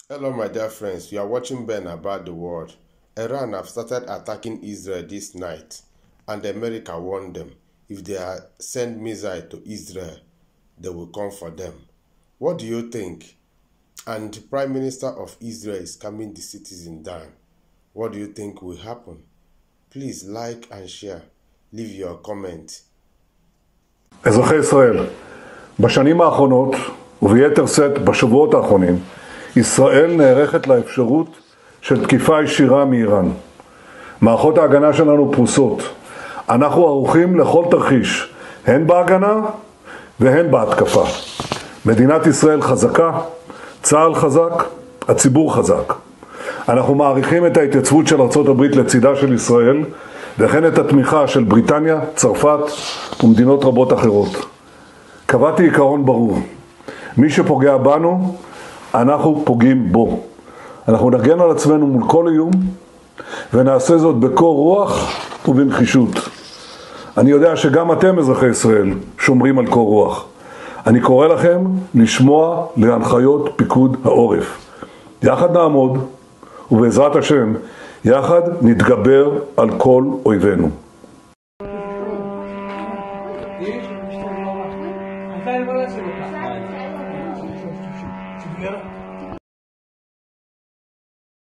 Hello my dear friends, you are watching Ben About the World. Iran have started attacking Israel this night and America warned them if they send missiles to Israel, they will come for them. What do you think? And Prime Minister of Israel is calming the citizens down. What do you think will happen? Please like and share. Leave your comment. אזרחי ישראל, בשנים האחרונות, וביתר שאת בשבועות האחרונים, ישראל נערכת לאפשרות של תקיפה ישירה מאיראן. מערכות ההגנה שלנו פרוסות. אנחנו ערוכים לכל תרחיש, הן בהגנה והן בהתקפה. מדינת ישראל חזקה, צה"ל חזק, הציבור חזק. אנחנו מעריכים את ההתייצבות של ארצות הברית לצידה של ישראל, וכן את התמיכה של בריטניה, צרפת ומדינות רבות אחרות. קבעתי עיקרון ברור. מי שפוגע בנו, אנחנו פוגעים בו. אנחנו נגן על עצמנו מול כל איום, ונעשה זאת בקור רוח ובנחישות. אני יודע שגם אתם, אזרחי ישראל, שומרים על קור רוח. אני קורא לכם לשמוע להנחיות פיקוד העורף. יחד נעמוד, ובעזרת השם, יחד נתגבר על כל אויבינו. Acá el balance no está.